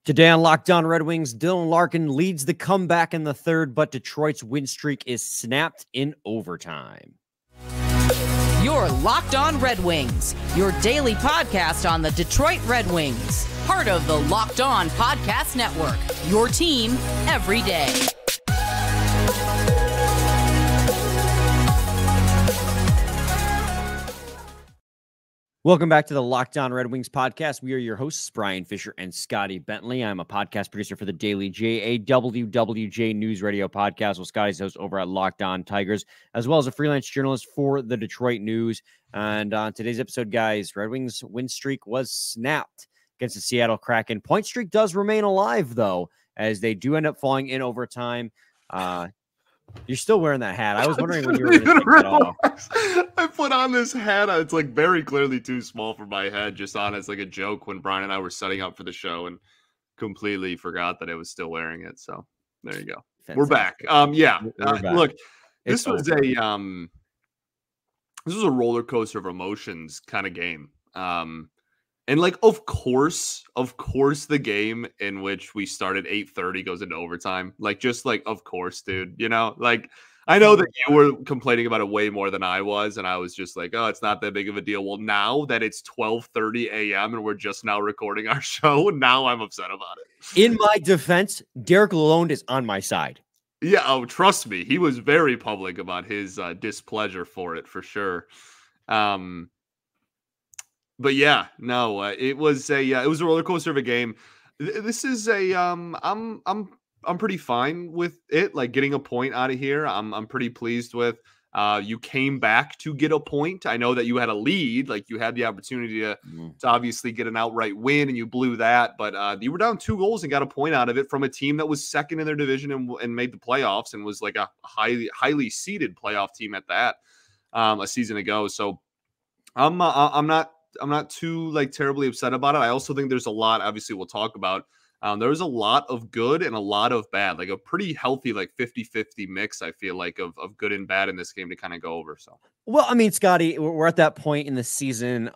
Today on Locked On Red Wings, Dylan Larkin leads the comeback in the third, but Detroit's win streak is snapped in overtime. You're Locked On Red Wings, your daily podcast on the Detroit Red Wings. Part of the Locked On Podcast Network, your team every day. Welcome back to the Locked On Red Wings podcast. We are your hosts, Brian Fisher and Scotty Bentley. I'm a podcast producer for the daily JAWWJ News Radio podcast, while Scotty's host over at Locked On Tigers, as well as a freelance journalist for the Detroit News. And on today's episode, guys, Red Wings win streak was snapped against the Seattle Kraken. Point streak does remain alive, though, as they do end up falling in overtime. You're still wearing that hat. I was wondering when you were going to take that off. I put on this hat. It's like very clearly too small for my head, just on as like a joke when Brian and I were setting up for the show and completely forgot that I was still wearing it. So there you go. Fantastic. We're back. We're back. Look, this was a roller coaster of emotions kind of game. And like, of course, the game in which we started 8:30 goes into overtime. Like, just like, of course, dude, you know, like, I know that you were complaining about it way more than I was. And I was just like, oh, it's not that big of a deal. Well, now that it's 12:30 a.m. and we're just now recording our show, now I'm upset about it. In my defense, Derek Lalonde is on my side. Yeah. Oh, trust me. He was very public about his displeasure for it, for sure. But yeah, no, it was a roller coaster of a game. This is I'm pretty fine with it. Like, getting a point out of here, I'm pretty pleased with. You came back to get a point. I know that you had a lead, like you had the opportunity to obviously get an outright win, and you blew that. But you were down 2 goals and got a point out of it from a team that was second in their division and made the playoffs and was like a highly seeded playoff team at that a season ago. So I'm not too like terribly upset about it. I also think there's a lot, obviously we'll talk about, there was a lot of good and a lot of bad, like a pretty healthy, like 50-50 mix, I feel like, of good and bad in this game to kind of go over. So, well, I mean, Scotty, we're at that point in the season,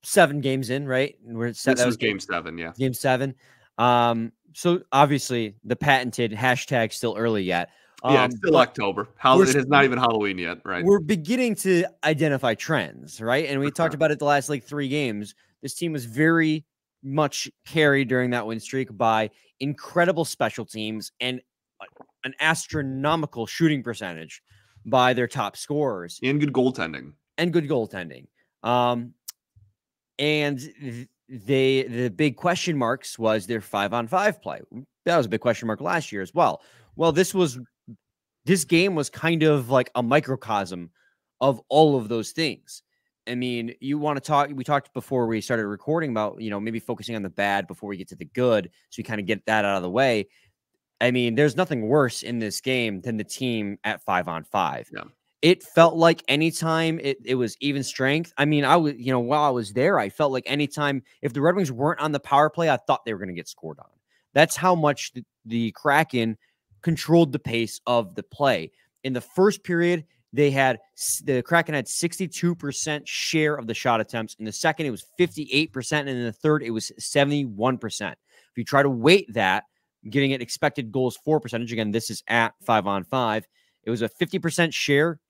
7 games in, right? That was game 7. Yeah. Game 7. So obviously the patented hashtag still early yet. Yeah, it's still October. It is not even Halloween yet, right? We're beginning to identify trends, right? And we talked about it the last like 3 games. This team was very much carried during that win streak by incredible special teams and an astronomical shooting percentage by their top scorers. And good goaltending. And the big question marks was their 5-on-5 play. That was a big question mark last year as well. Well, this game was kind of like a microcosm of all of those things. I mean, we talked before we started recording about, maybe focusing on the bad before we get to the good. So we kind of get that out of the way. I mean, there's nothing worse in this game than the team at 5-on-5. Yeah. It felt like anytime it was even strength. I mean, while I was there, I felt like anytime, if the Red Wings weren't on the power play, I thought they were going to get scored on. That's how much the Kraken controlled the pace of the play. In the first period, the Kraken had 62% share of the shot attempts. In the second, it was 58%. And in the third, it was 71%. If you try to weight that, getting it expected goals for percentage, again, this is at 5-on-5, it was a 50% share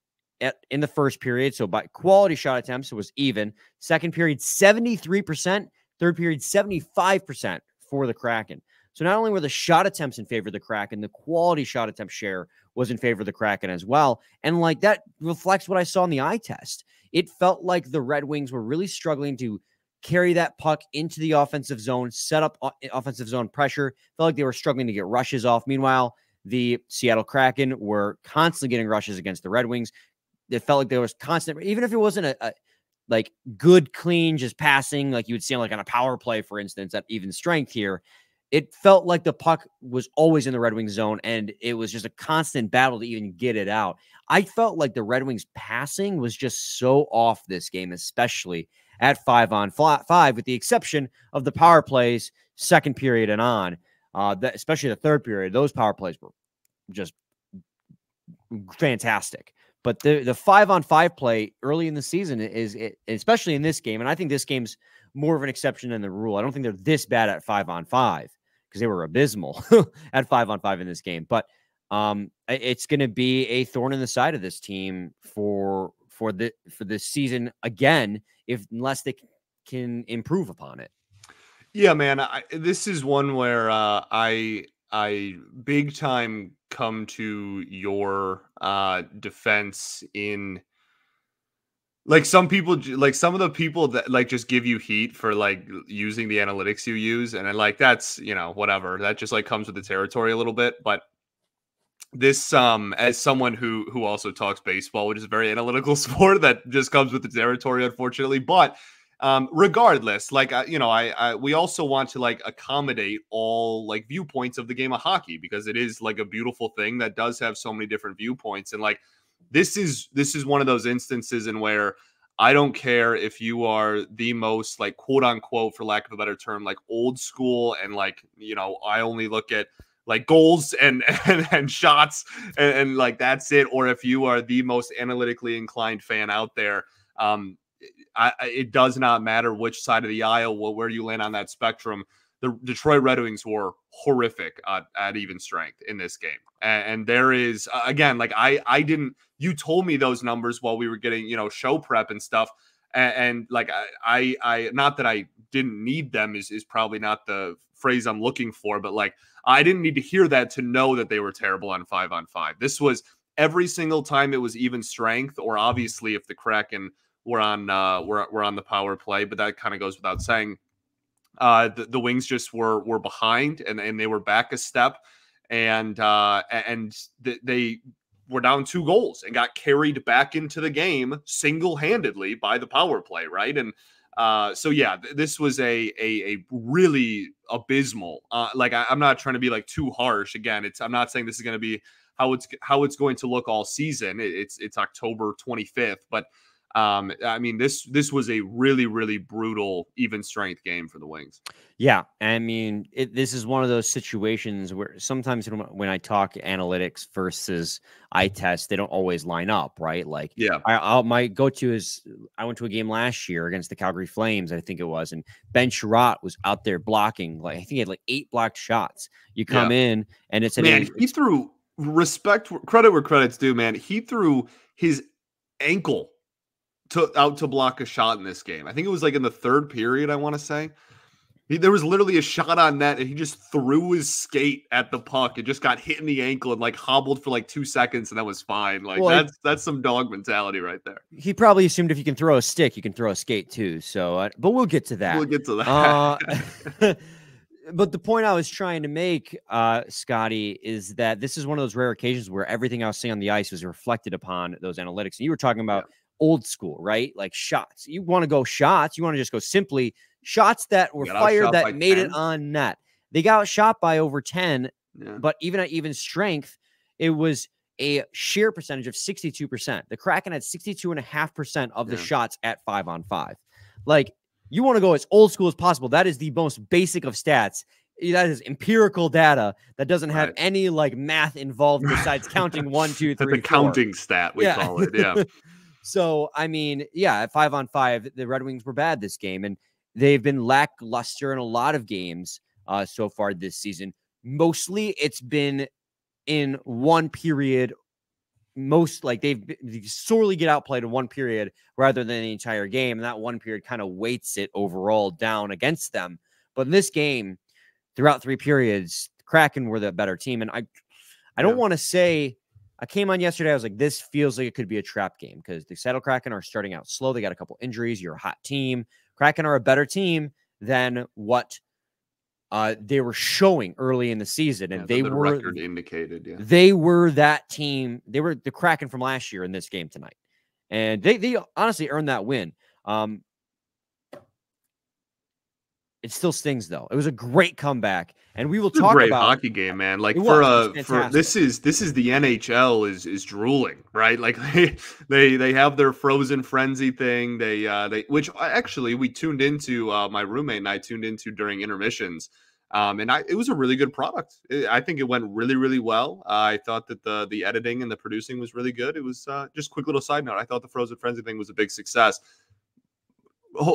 in the first period. So by quality shot attempts, it was even. Second period, 73%. Third period, 75% for the Kraken. So not only were the shot attempts in favor of the Kraken, the quality shot attempt share was in favor of the Kraken as well. And like that reflects what I saw in the eye test. It felt like the Red Wings were really struggling to carry that puck into the offensive zone, set up offensive zone pressure. Felt like they were struggling to get rushes off. Meanwhile, the Seattle Kraken were constantly getting rushes against the Red Wings. It felt like there was constant, even if it wasn't a like good, clean, just passing, like you would see on a power play, for instance, at even strength here. It felt like the puck was always in the Red Wings zone, and it was just a constant battle to even get it out. I felt like the Red Wings passing was just so off this game, especially at 5-on-5, with the exception of the power plays, second period and on, especially the third period. Those power plays were just fantastic. But the 5-on-5 play early in the season is especially in this game, and I think this game's more of an exception than the rule. I don't think they're this bad at 5-on-5 because they were abysmal at 5-on-5 in this game. But it's going to be a thorn in the side of this team for this season again, unless they can improve upon it. Yeah, man. This is one where I big time come to your defense in like some people, like some of the people that like just give you heat for like using the analytics you use, and like that's, you know, whatever, that just like comes with the territory a little bit. But this as someone who also talks baseball, which is a very analytical sport, that just comes with the territory, unfortunately. But regardless, like you know, we also want to like accommodate all like viewpoints of the game of hockey, because it is like a beautiful thing that does have so many different viewpoints. And like this is one of those instances in where I don't care if you are the most like quote unquote, for lack of a better term, like old school, and like, you know, I only look at like goals and shots and like that's it, or if you are the most analytically inclined fan out there. It does not matter which side of the aisle, where you land on that spectrum. The Detroit Red Wings were horrific at even strength in this game. And there is, again, like I didn't, you told me those numbers while we were getting, you know, show prep and stuff. And like, I not that I didn't need them is probably not the phrase I'm looking for, but like, I didn't need to hear that to know that they were terrible on 5-on-5. This was every single time it was even strength, or obviously if the Kraken were on the power play, but that kind of goes without saying. The Wings just were behind, and they were back a step, and they were down 2 goals and got carried back into the game single-handedly by the power play, right? And so yeah, this was a really abysmal. Like I'm not trying to be like too harsh. Again, I'm not saying this is going to be how it's going to look all season. It's October 25th, but I mean, this was a really, really brutal even strength game for the Wings. Yeah. I mean, this is one of those situations where sometimes when I talk analytics versus eye test, they don't always line up, right? Like, yeah, my go-to is I went to a game last year against the Calgary Flames, I think it was, and Ben Sherratt was out there blocking. Like, I think he had like 8 blocked shots. You come in and it's he threw credit where credit's due, man. He threw his ankle out to block a shot in this game. I think it was like in the 3rd period, I want to say. There was literally a shot on net, and he just threw his skate at the puck. It just got hit in the ankle and like hobbled for like 2 seconds, and that was fine. Like, well, that's some dog mentality right there. He probably assumed if you can throw a stick, you can throw a skate too. So, but we'll get to that. We'll get to that. But the point I was trying to make, Scotty, is that this is one of those rare occasions where everything I was seeing on the ice was reflected upon those analytics. And you were talking about old school, right? Like shots. You want to go shots. You want to just go simply shots that were fired that made 10. It on net. They got shot by over 10, but even at even strength, it was a sheer percentage of 62%. The Kraken had 62.5% of the shots at 5-on-5. Like, you want to go as old school as possible. That is the most basic of stats. That is empirical data that doesn't have any like math involved besides counting 1, 2, 3, 4. The counting stat, we call it. Yeah. So, I mean, at 5-on-5, the Red Wings were bad this game, and they've been lackluster in a lot of games so far this season. Mostly it's been in one period. Most like they sorely get outplayed in one period rather than the entire game. And that one period kind of weights it overall down against them. But in this game, throughout 3 periods, the Kraken were the better team. And I don't want to say, I came on yesterday, I was like, this feels like it could be a trap game because the Seattle Kraken are starting out slow. They got a couple injuries. You're a hot team. Kraken are a better team than what they were showing early in the season. And they were record indicated. Yeah. They were that team. They were the Kraken from last year in this game tonight. And they honestly earned that win. It still stings though. It was a great comeback, and we will talk about great hockey game, man. Like for this is the NHL is drooling, right? Like they have their frozen frenzy thing. They which actually we tuned into. My roommate and I tuned into during intermissions, and it was a really good product. I think it went really, really well. I thought that the editing and the producing was really good. It was just quick little side note. I thought the frozen frenzy thing was a big success.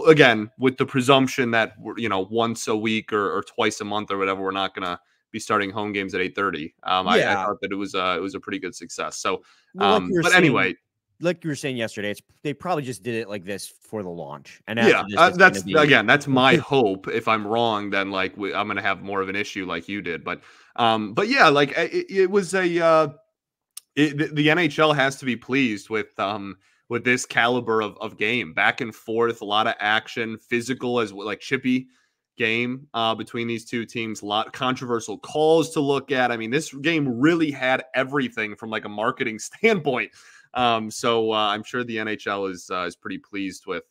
again, with the presumption that we're, once a week or twice a month or whatever, we're not going to be starting home games at 8:30. I thought that it was a pretty good success. So, but anyway, like you were saying yesterday, they probably just did it like this for the launch. And that's my hope. If I'm wrong, then I'm going to have more of an issue like you did. But yeah, it was the NHL has to be pleased with this caliber of game, back and forth, a lot of action, physical as like chippy game between these two teams, a lot of controversial calls to look at. I mean, this game really had everything from like a marketing standpoint. So I'm sure the NHL is pretty pleased with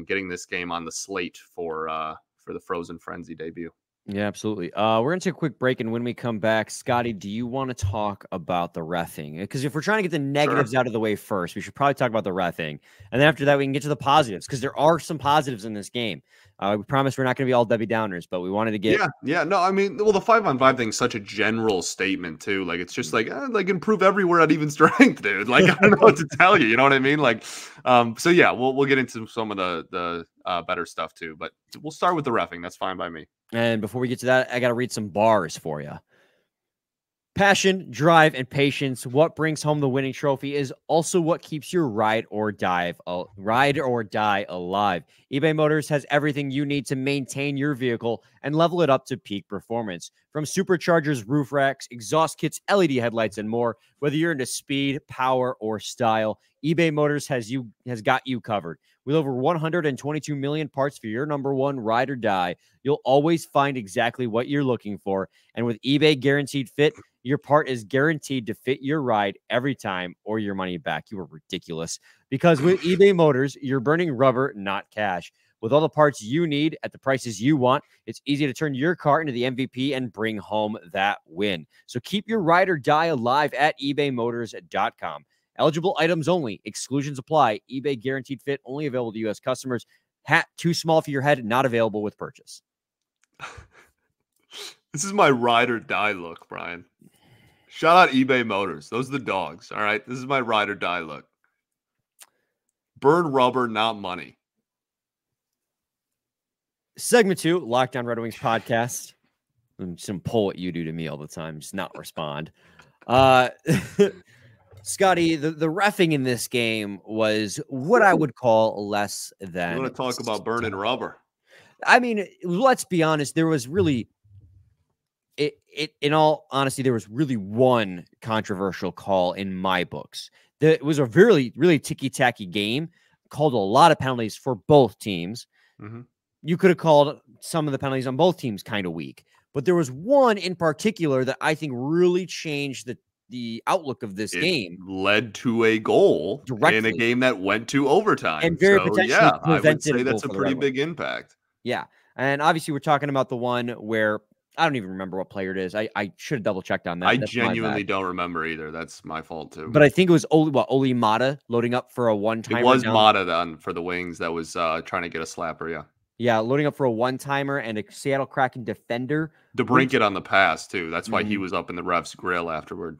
getting this game on the slate for the Frozen Frenzy debut. Yeah, absolutely. We're going to take a quick break, and when we come back, Scotty, do you want to talk about the reffing? Because if we're trying to get the negatives out of the way first, we should probably talk about the reffing. And then after that, we can get to the positives, because there are some positives in this game. We promise we're not going to be all Debbie Downers, but we wanted to get... Yeah. No, I mean, well, the 5-on-5 thing is such a general statement, too. Like, it's just like improve everywhere at even strength, dude. Like, I don't know what to tell you. You know what I mean? Like, so yeah, we'll get into some of the better stuff, too. But we'll start with the reffing. That's fine by me. And before we get to that, I got to read some bars for you. Passion, drive, and patience. What brings home the winning trophy is also what keeps your ride or die alive. eBay Motors has everything you need to maintain your vehicle and level it up to peak performance. From superchargers, roof racks, exhaust kits, LED headlights, and more. Whether you're into speed, power, or style, eBay Motors has got you covered. With over 122 million parts for your number one ride or die, you'll always find exactly what you're looking for. And with eBay Guaranteed Fit, your part is guaranteed to fit your ride every time or your money back. You are ridiculous. Because with eBay Motors, you're burning rubber, not cash. With all the parts you need at the prices you want, it's easy to turn your car into the MVP and bring home that win. So keep your ride or die alive at ebaymotors.com. Eligible items only. Exclusions apply. eBay Guaranteed Fit only available to U.S. customers. Hat too small for your head, not available with purchase. This is my ride or die look, Brian. Shout out eBay Motors. Those are the dogs. All right. This is my ride or die look. Burn rubber, not money. Segment 2, Locked On Red Wings podcast. Some pull what you do to me all the time. Just not respond. Scotty, the reffing in this game was what I would call less than... You want to talk about burning rubber? I mean, let's be honest. There was really... in all honesty, there was really one controversial call in my books. It was a really, really ticky-tacky game. Called a lot of penalties for both teams. Mm-hmm. You could have called some of the penalties on both teams kind of weak. But there was one in particular that I think really changed the outlook of this game. Led to a goal directly in a game that went to overtime. And very potentially I would say that's a pretty big impact. Yeah. And obviously we're talking about the one where I don't even remember what player it is. I should have double-checked on that. I genuinely don't remember either. That's my fault, too. But I think it was Oli Mata loading up for a one-timer. It was Mata then for the Wings that was trying to get a slapper, yeah. Yeah, loading up for a one-timer and a Seattle Kraken defender. DeBrincat on the pass, too. That's why he was up in the ref's grill afterward.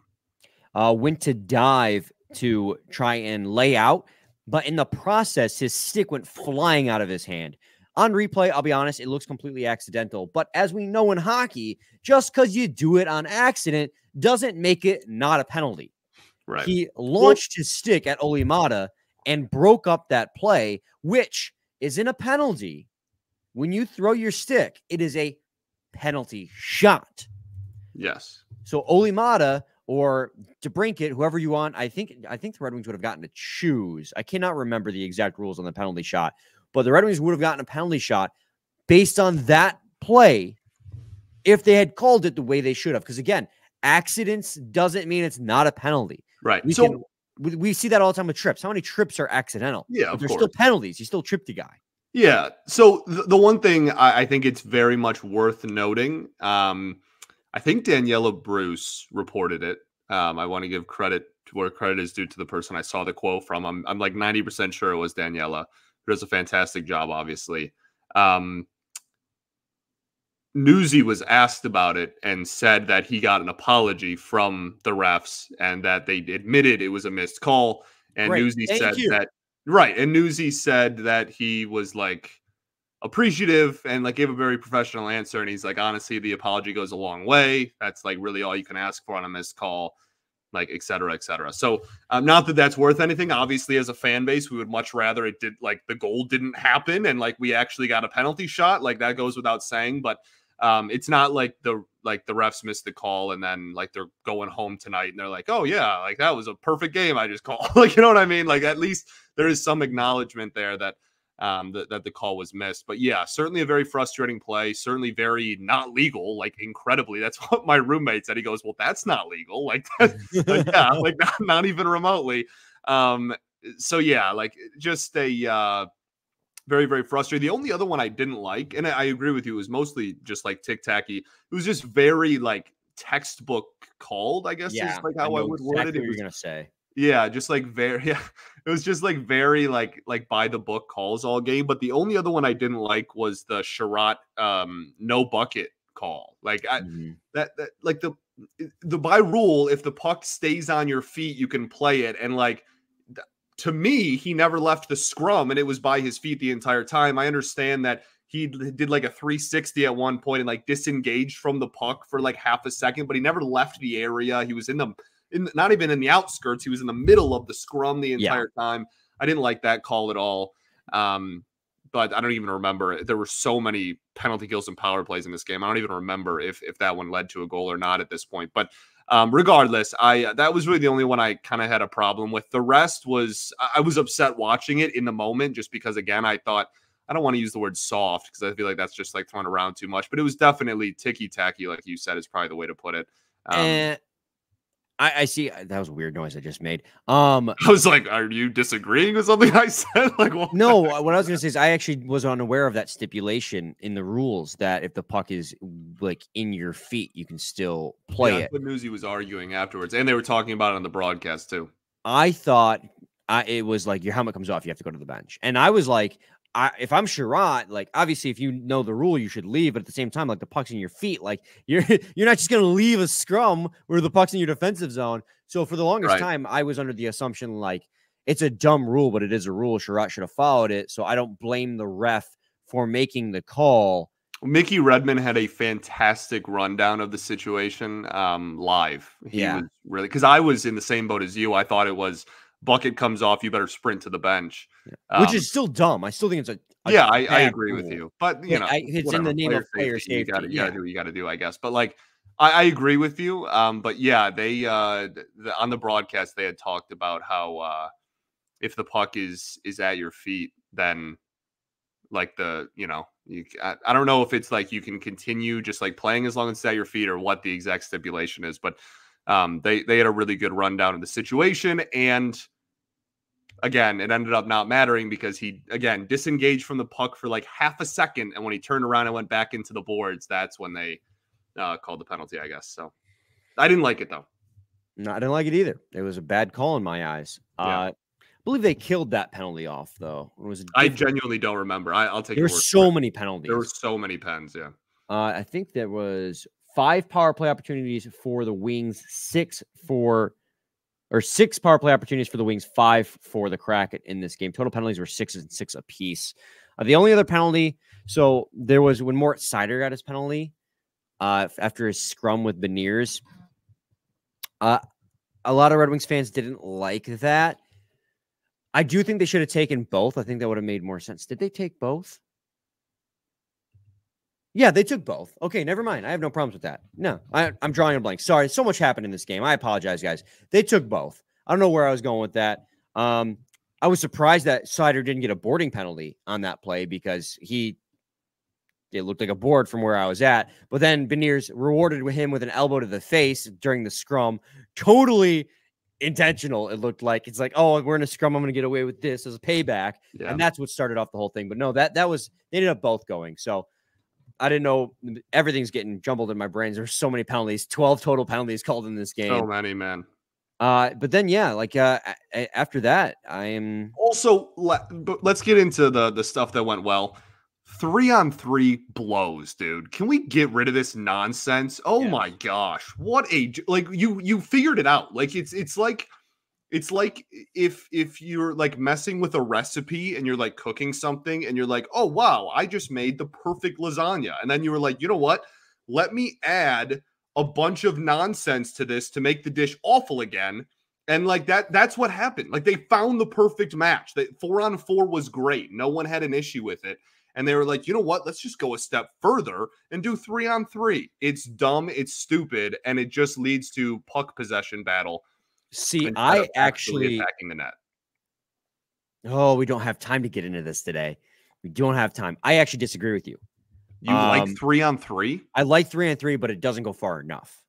Went to dive to try and lay out, but in the process, his stick went flying out of his hand. On replay, I'll be honest, it looks completely accidental. But as we know in hockey, just because you do it on accident doesn't make it not a penalty. Right. He launched his stick at Oli Mata and broke up that play, which isn't a penalty. When you throw your stick, it is a penalty shot. Yes. So Oli Mata or DeBrincat, whoever you want, I think the Red Wings would have gotten to choose. I cannot remember the exact rules on the penalty shot. But the Red Wings would have gotten a penalty shot based on that play if they had called it the way they should have. Because, again, accidents doesn't mean it's not a penalty. Right. We see that all the time with trips. How many trips are accidental? Yeah, but there's still penalties. You still tripped the guy. Yeah. So the one thing I think it's very much worth noting, I think Daniela Bruce reported it. I want to give credit to where credit is due to the person I saw the quote from. I'm like 90% sure it was Daniela, who does a fantastic job, obviously. Newsy was asked about it and said that he got an apology from the refs and that they admitted it was a missed call. And Newsy said that Right. And Newsy said that he was like appreciative and like gave a very professional answer. And he's like, honestly, the apology goes a long way. That's like really all you can ask for on a missed call, like, et cetera, et cetera. So not that that's worth anything. Obviously, as a fan base, we would much rather it did, like, the goal didn't happen and like we actually got a penalty shot. Like, that goes without saying. But it's not like the refs missed the call and then like they're going home tonight and they're like, oh yeah, like that was a perfect game I just called. Like, you know what I mean? Like, at least there is some acknowledgement there that that the call was missed. But yeah, certainly a very frustrating play, certainly very not legal, like incredibly. That's what my roommate said. He goes, well, that's not legal. Like, like yeah, like not even remotely. So yeah, like just a very, very frustrating. The only other one I didn't like, and I agree with you, was mostly just like tic-tacky. It was just very like textbook called, I guess, is like how I would word it. What you're gonna say. Yeah, just like very, yeah, it was just like very like by the book calls all game. But the only other one I didn't like was the Sherratt no bucket call. Like that like the by rule, if the puck stays on your feet, you can play it. And like, to me, he never left the scrum and it was by his feet the entire time. I understand that he did like a 360 at one point and like disengaged from the puck for like half a second, but he never left the area. He was not even in the outskirts. He was in the middle of the scrum the entire time. I didn't like that call at all. But I don't even remember. There were so many penalty kills and power plays in this game. I don't even remember if that one led to a goal or not at this point. But regardless, that was really the only one I kind of had a problem with. The rest was, I was upset watching it in the moment just because, again, I thought, I don't want to use the word soft because I feel like that's just like thrown around too much. But it was definitely ticky-tacky, like you said, is probably the way to put it. I see. That was a weird noise I just made. I was like, are you disagreeing with something I said? Like, what? No, what I was going to say is I actually was unaware of that stipulation in the rules that if the puck is like in your feet, you can still play it. That's what Newsy was arguing afterwards. And they were talking about it on the broadcast too. I thought it was like your helmet comes off, you have to go to the bench. And I was like, if I'm Sherratt, like obviously if you know the rule, you should leave. But at the same time, like the puck's in your feet, like you're not just gonna leave a scrum where the puck's in your defensive zone. So for the longest time, I was under the assumption like it's a dumb rule, but it is a rule. Sherratt should have followed it. So I don't blame the ref for making the call. Mickey Redmond had a fantastic rundown of the situation live. He was really, because I was in the same boat as you. I thought it was bucket comes off, you better sprint to the bench, which is still dumb. I still think it's I agree with you, but you know, it's whatever. In the name of player safety. You gotta do what you gotta do, I guess. But like, I agree with you. But yeah, they on the broadcast they had talked about how if the puck is at your feet, then like I don't know if it's like you can continue just like playing as long as it's at your feet or what the exact stipulation is, but they had a really good rundown of the situation. And again, it ended up not mattering because he, again, disengaged from the puck for like half a second. And when he turned around and went back into the boards, that's when they called the penalty, I guess. So I didn't like it, though. No, I didn't like it either. It was a bad call in my eyes. I believe they killed that penalty off, though. I genuinely don't remember. I'll take There were so many penalties. There were so many pens, yeah. I think there was 5 power play opportunities for the Wings, 6 power play opportunities for the Wings, 5 for the Kraken in this game. Total penalties were 6 and 6 apiece. The only other penalty, so there was when Mort Seider got his penalty after his scrum with Beniers. A lot of Red Wings fans didn't like that. I do think they should have taken both. I think that would have made more sense. Did they take both? Yeah, they took both. Okay, never mind. I have no problems with that. No, I'm drawing a blank. Sorry, so much happened in this game. I apologize, guys. They took both. I don't know where I was going with that. I was surprised that Seider didn't get a boarding penalty on that play because it looked like a board from where I was at. But then Beniers rewarded him with an elbow to the face during the scrum. Totally intentional. It looked like it's like, oh, we're in a scrum. I'm going to get away with this as a payback. Yeah. And that's what started off the whole thing. But no, they ended up both going. So I didn't know. Everything's getting jumbled in my brains. There's so many penalties, 12 total penalties called in this game. So many, man. But then, after that, I am also, let's get into the stuff that went well. 3-on-3 blows, dude. Can we get rid of this nonsense? Oh my gosh. What you figured it out. Like it's It's like if you're like messing with a recipe and you're like cooking something and you're like, oh, wow, I just made the perfect lasagna. And then you were like, you know what? Let me add a bunch of nonsense to this to make the dish awful again. And like that's what happened. Like they found the perfect match. That 4-on-4 was great. No one had an issue with it. And they were like, you know what? Let's just go a step further and do 3-on-3. It's dumb. It's stupid. And it just leads to puck possession battle. See, I actually attacking the net. Oh, we don't have time to get into this today. We don't have time. I actually disagree with you. You like 3-on-3? I like 3-on-3, but it doesn't go far enough.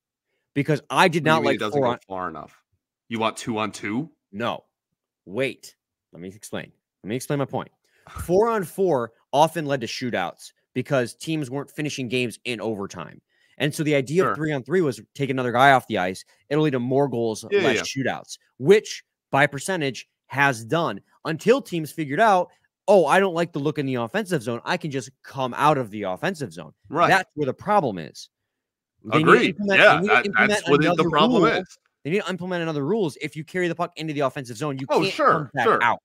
Because I did not like it doesn't go far enough. You want 2-on-2? No. Wait. Let me explain. Let me explain my point. 4-on-4 often led to shootouts because teams weren't finishing games in overtime. And so the idea of 3-on-3 was take another guy off the ice. It'll lead to more goals, less shootouts, which by percentage has done until teams figured out, oh, I don't like the look in the offensive zone. I can just come out of the offensive zone. Right. That's where the problem is. Agreed. That's what the problem is. They need to implement another rules. If you carry the puck into the offensive zone, you can't come back out.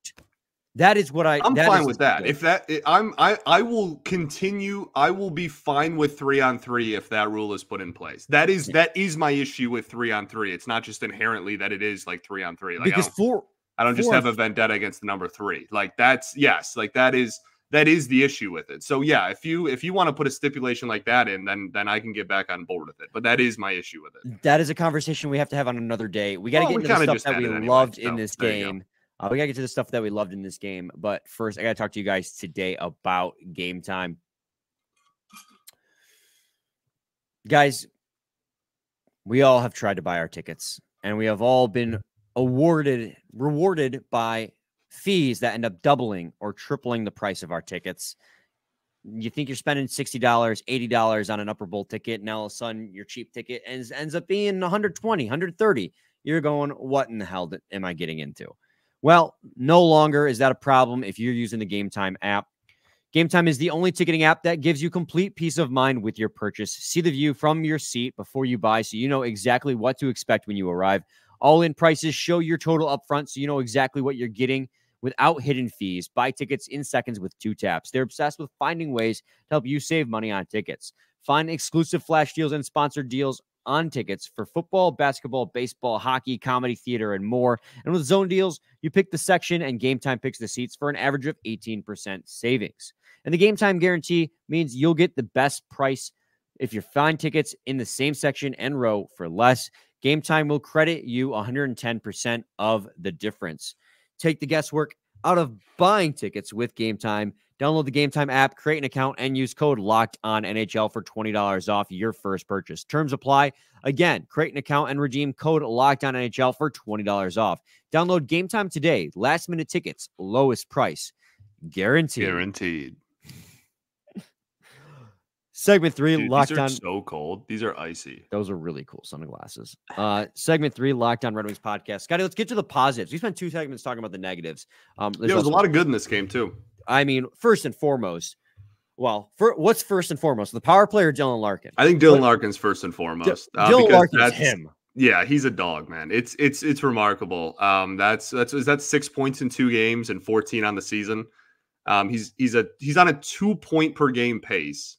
That is what I'm fine with that. If that I will continue. I will be fine with 3-on-3 if that rule is put in place. That is my issue with 3-on-3. It's not just inherently that it is like 3-on-3. Like because I don't just have a vendetta against the number 3. Like that is the issue with it. So yeah, if you want to put a stipulation like that in, then I can get back on board with it. But that is my issue with it. That is a conversation we have to have on another day. We got to get into the stuff that we loved in this game. We got to get to the stuff that we loved in this game. But first, I got to talk to you guys today about Game Time. Guys, we all have tried to buy our tickets, and we have all been rewarded by fees that end up doubling or tripling the price of our tickets. You think you're spending $60, $80 on an upper bowl ticket, and all of a sudden your cheap ticket ends up being $120, $130. You're going, what in the hell am I getting into? Well, no longer is that a problem if you're using the Game Time app. Game Time is the only ticketing app that gives you complete peace of mind with your purchase. See the view from your seat before you buy so you know exactly what to expect when you arrive. All-in prices show your total upfront so you know exactly what you're getting without hidden fees. Buy tickets in seconds with 2 taps. They're obsessed with finding ways to help you save money on tickets. Find exclusive flash deals and sponsored deals on tickets for football, basketball, baseball, hockey, comedy, theater, and more. And with zone deals, you pick the section and Game Time picks the seats for an average of 18% savings. And the Game Time guarantee means you'll get the best price if you find tickets in the same section and row for less. Game Time will credit you 110% of the difference. Take the guesswork out of buying tickets with Game Time. Download the Game Time app, create an account, and use code LOCKEDONNHL for $20 off your first purchase. Terms apply. Again, create an account and redeem code LOCKEDONNHL for $20 off. Download Game Time today. Last-minute tickets, lowest price, guaranteed. Segment 3, Dude, Locked these are On. So cold. These are icy. Those are really cool sunglasses. Segment 3, Locked On Red Wings podcast. Scotty, let's get to the positives. We spent 2 segments talking about the negatives. There was a lot of good in this game, too. I mean, first and foremost, what's first and foremost? The power play or Dylan Larkin? I think Dylan Larkin's first and foremost. Dylan Larkin's him. Yeah, he's a dog, man. It's remarkable. That's 6 points in 2 games and 14 on the season. He's on a 2 point per game pace.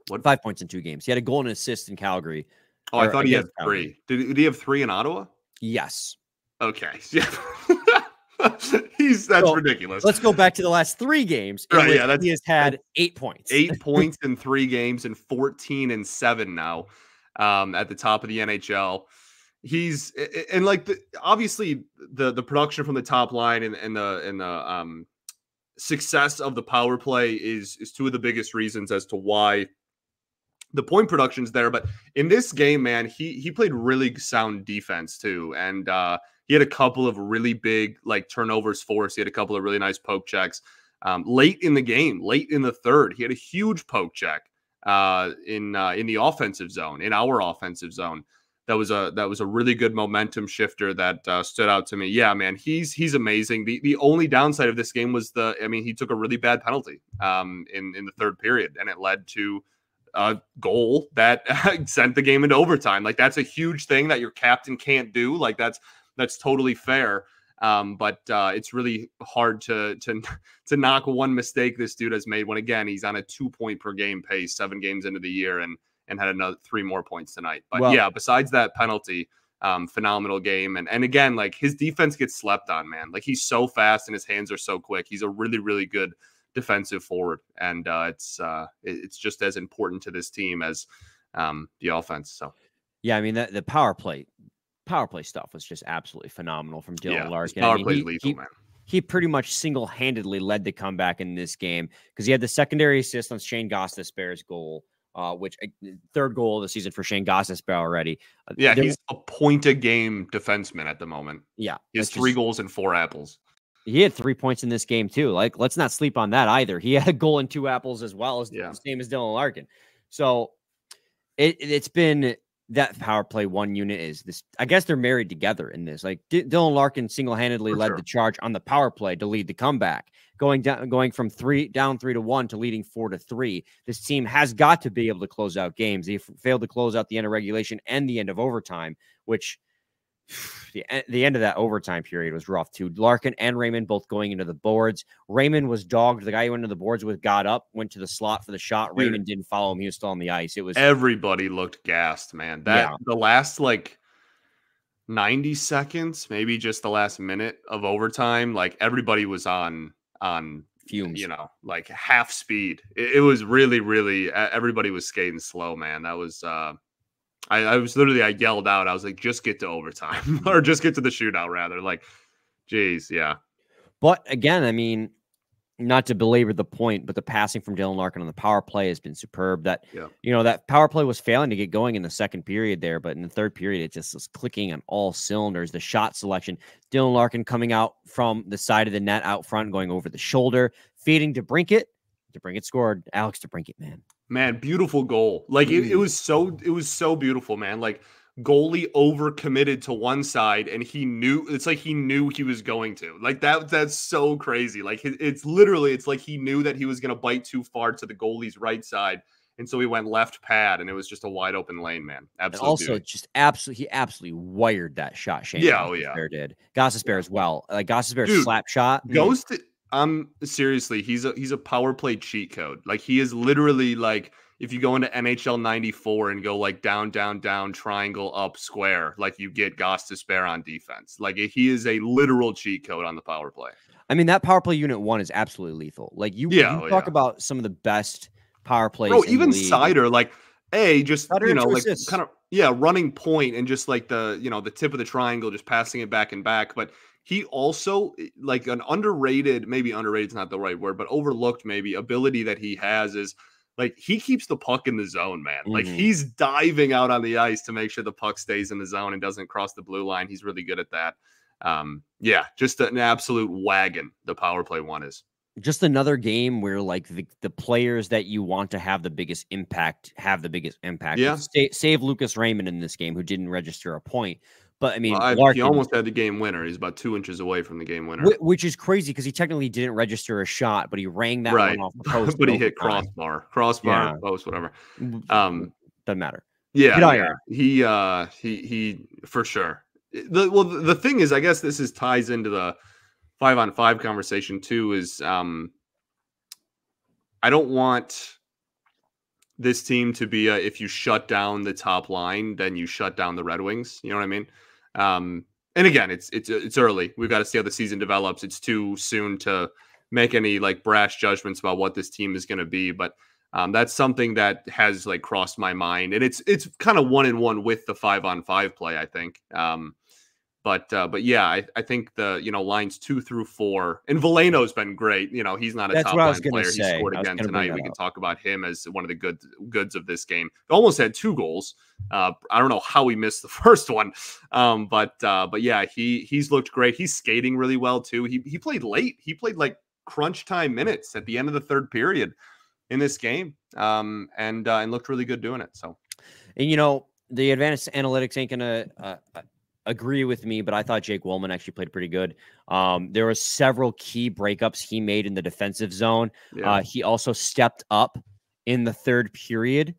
What? 5 points in 2 games. He had a goal and an assist in Calgary. Oh, I thought he had 3. Did he have 3 in Ottawa? Yes. Okay. Yeah. That's ridiculous. Let's go back to the last 3 games. Right, yeah, he has had 8 points. 8 points in 3 games and 14 and 7 now at the top of the NHL. He's obviously the production from the top line and the success of the power play is 2 of the biggest reasons as to why the point production's there. But in this game, man, he played really sound defense too, and he had a couple of really big turnovers forced. He had a couple of really nice poke checks late in the game, late in the third. He had a huge poke check in the offensive zone, in our offensive zone. That was a really good momentum shifter that stood out to me. Yeah, man, he's amazing. The only downside of this game was he took a really bad penalty in the third period, and it led to a goal that sent the game into overtime. That's a huge thing that your captain can't do. that's totally fair. But it's really hard to knock one mistake this dude has made when, again, he's on a 2-point per game pace 7 games into the year and had another 3 more points tonight. But yeah, besides that penalty, phenomenal game. And again, like, his defense gets slept on, man. Like, he's so fast and his hands are so quick. He's a really, really good defensive forward. And it's just as important to this team as the offense. So, yeah, I mean, the power play stuff was just absolutely phenomenal from Dylan Larkin. Power play lethal, man. He pretty much single-handedly led the comeback in this game because he had the secondary assist on Shane Gostisbehere's goal, which third goal of the season for Shane Gostisbehere already. He's a point-a-game defenseman at the moment. Yeah. He has 3 goals and 4 apples. He had 3 points in this game, too. Like, let's not sleep on that either. He had a goal and 2 apples as well, as the same as Dylan Larkin. So it's been... That power play one unit is this. I guess they're married together in this. Like, Dylan Larkin single-handedly led the charge on the power play to lead the comeback, going from down 3-1 to leading 4-3. This team has got to be able to close out games. They failed to close out the end of regulation and the end of overtime, which the end of that overtime period was rough too. Larkin and Raymond both going into the boards. Raymond was dogged. The guy who went into the boards with got up, went to the slot for the shot. Raymond didn't follow him. He was still on the ice. It was everybody looked gassed, man. The last like 90 seconds, maybe just the last minute of overtime, like everybody was on fumes, like half speed. It was really, really, everybody was skating slow, man. That was I was literally, I yelled out. I was like, just get to overtime or just get to the shootout rather. Like, geez, yeah. But again, I mean, not to belabor the point, but the passing from Dylan Larkin on the power play has been superb. That power play was failing to get going in the second period there, but in the third period, it just was clicking on all cylinders. The shot selection, Dylan Larkin coming out from the side of the net out front, going over the shoulder, feeding DeBrincat. DeBrincat scored. Alex DeBrincat, man, beautiful goal. Like it was so beautiful, man. Like, goalie overcommitted to one side, and he knew he was going to. Like, that's so crazy. Like, it's like he knew that he was going to bite too far to the goalie's right side, and so he went left pad, and it was just a wide open lane, man. Absolutely. Also, just absolutely wired that shot. Shane Gostisbehere did. Gostisbehere as well. Like, Gostisbehere's slap shot seriously, he's a power play cheat code. Like, he is literally like, if you go into NHL 94 and go like down, triangle, up, square, like, you get Gostisbehere on defense. Like, he is a literal cheat code on the power play. I mean, that power play unit 1 is absolutely lethal. Like, you talk about some of the best power plays. Bro, even Sider, like, just Sider, like kind of running point and just like the tip of the triangle, just passing it back and back. But he also, like, an underrated, maybe underrated is not the right word, but overlooked maybe ability that he has is, like, he keeps the puck in the zone, man. Like, he's diving out on the ice to make sure the puck stays in the zone and doesn't cross the blue line. He's really good at that. Just an absolute wagon, the power play one is. Just another game where, like, the players that you want to have the biggest impact have the biggest impact. Yeah. Save Lucas Raymond in this game, who didn't register a point. But I mean, he almost had the game winner. He's about 2 inches away from the game winner, which is crazy because he technically didn't register a shot, but he rang that one off the post. But he hit crossbar, post, whatever. Doesn't matter. Yeah. He for sure. The thing is, I guess this ties into the 5-on-5 conversation too. Is I don't want this team to be if you shut down the top line, then you shut down the Red Wings. You know what I mean? And again, it's early. We've got to see how the season develops. It's too soon to make any like brash judgments about what this team is going to be. But that's something that has like crossed my mind, and it's kind of 1-1 with the 5-on-5 play, I think. But yeah, I think the lines 2 through 4, and Veleno's been great. He's not a top line player. He scored again tonight. We can talk about him as one of the goods of this game. Almost had 2 goals. I don't know how he missed the first one. But yeah, he's looked great. He's skating really well too. He played late. He played like crunch time minutes at the end of the third period in this game. And looked really good doing it. So, and the advanced analytics ain't gonna agree with me, but I thought Jake Woolman actually played pretty good. There were several key breakups he made in the defensive zone. He also stepped up in the third period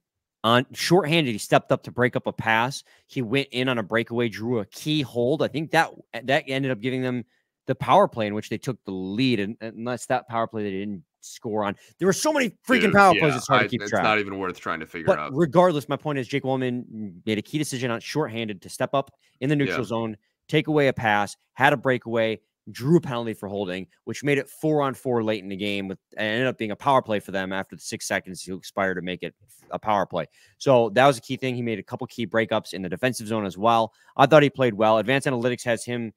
on shorthanded. He stepped up to break up a pass. He went in on a breakaway, drew a key hold. I think that ended up giving them the power play in which they took the lead. And unless that power play they didn't score on, there were so many freaking power plays. It's hard to keep track. It's not even worth trying to figure out. Regardless, my point is Jake Wallman made a key decision on shorthanded to step up in the neutral zone, take away a pass, had a breakaway, drew a penalty for holding, which made it 4-on-4 late in the game, and ended up being a power play for them after the 6 seconds to expire to make it a power play. So that was a key thing. He made a couple key breakups in the defensive zone as well. I thought he played well. Advanced Analytics has him,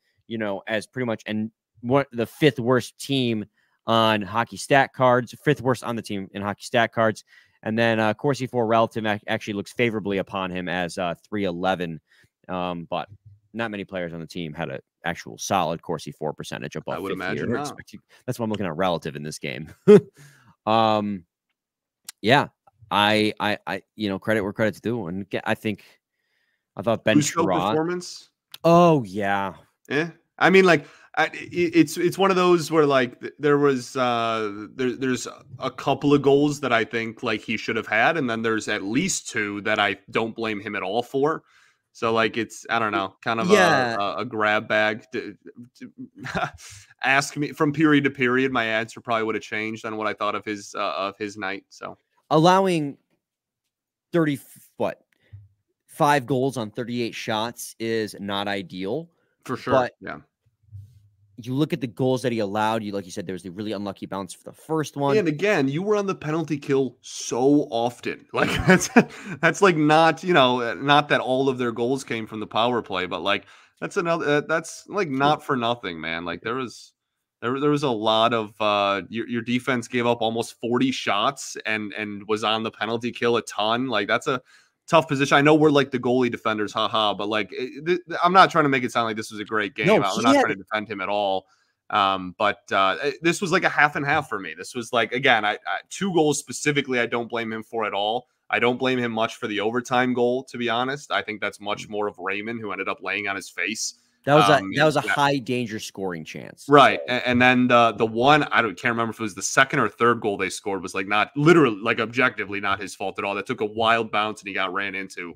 as pretty much the 5th worst team on hockey stat cards, 5th worst on the team in hockey stat cards. And then Corsi 4 relative actually looks favorably upon him as 311. But not many players on the team had an actual solid Corsi 4 percentage above. I would imagine not. That's why I'm looking at relative in this game. Yeah, I credit where credit's due, and I thought Ben Sherratt performance. Oh yeah, I mean, like it's one of those where like there was there's a couple of goals that I think like he should have had, and then there's at least 2 that I don't blame him at all for. So like it's, I don't know, kind of a grab bag. Ask me from period to period, my answer probably would have changed on what I thought of his night. So allowing 5 goals on 38 shots is not ideal for sure. But you look at the goals that he allowed. Like you said, there was the really unlucky bounce for the first one. And again, you were on the penalty kill so often. Like that's like not, not that all of their goals came from the power play, but like that's like not for nothing, man. Like there was a lot of your defense gave up almost 40 shots and was on the penalty kill a ton. Like that's a tough position. I know we're like the goalie defenders, haha, but like I'm not trying to make it sound like this was a great game. I'm not trying to defend him at all. But this was like a half and half for me. This was like, again, I 2 goals specifically I don't blame him for at all. I don't blame him much for the overtime goal, to be honest. I think that's much more of Raymond, who ended up laying on his face. That was a high danger scoring chance. Right. And then the one, can't remember if it was the second or third goal they scored, was like not literally, like objectively not his fault at all. That took a wild bounce and he got ran into.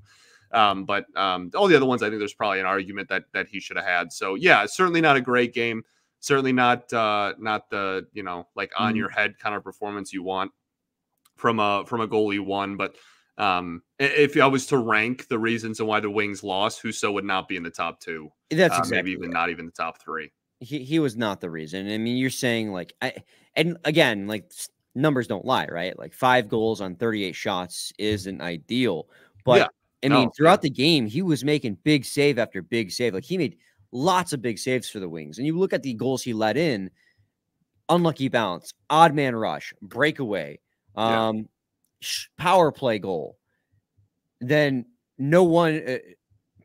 But all the other ones, I think there's probably an argument that he should have had. So yeah, certainly not a great game. Certainly not the, like on your head kind of performance you want from a goalie one. But if I was to rank the reasons why the Wings lost, Husso would not be in the top 2. That's exactly maybe even not even the top 3. He was not the reason. I mean, you're saying like, and again, like numbers don't lie, right? Like 5 goals on 38 shots isn't ideal, but throughout the game, he was making big save after big save. Like he made lots of big saves for the Wings. And you look at the goals he let in: unlucky bounce, odd man rush, breakaway, power play goal. Then no one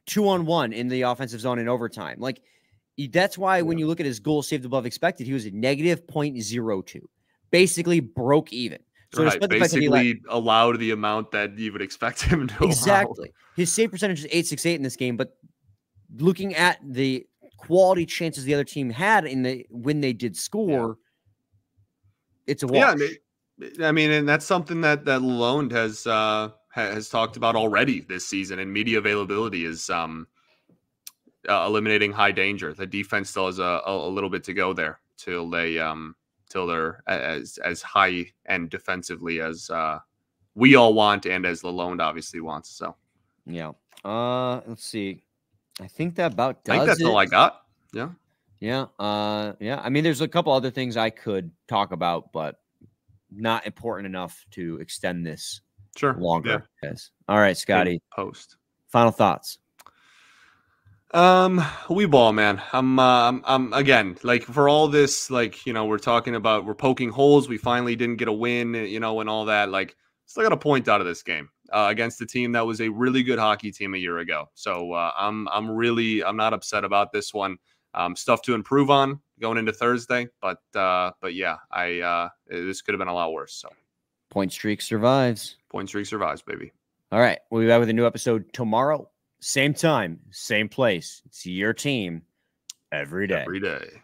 2-on-1 in the offensive zone in overtime. Like that's why when you look at his goal saved above expected, he was at negative .02, basically broke even. So basically allowed the amount that you would expect him to allow. His save percentage is .868 in this game, but looking at the quality chances the other team had when they did score, it's a wash. I mean, and that's something that Lalonde has talked about already this season, and media availability is eliminating high danger. The defense still has a little bit to go there till they're as high end defensively as we all want and as Lalonde obviously wants. So yeah. Let's see. I think that about does I think that's all I got. Yeah. Yeah. I mean, there's a couple other things I could talk about, but not important enough to extend this longer. Yeah. Yes. All right, Scotty. Post. Final thoughts. We ball, man. I'm again, like for all this, like, we're talking about, we're poking holes. We finally didn't get a win, and all that. Like, still got a point out of this game against a team that was a really good hockey team a year ago. So I'm not upset about this one. Stuff to improve on going into Thursday, but yeah, this could have been a lot worse. So point streak survives. Point streak survives, baby. All right, we'll be back with a new episode tomorrow. Same time, same place. It's your team every day. Every day.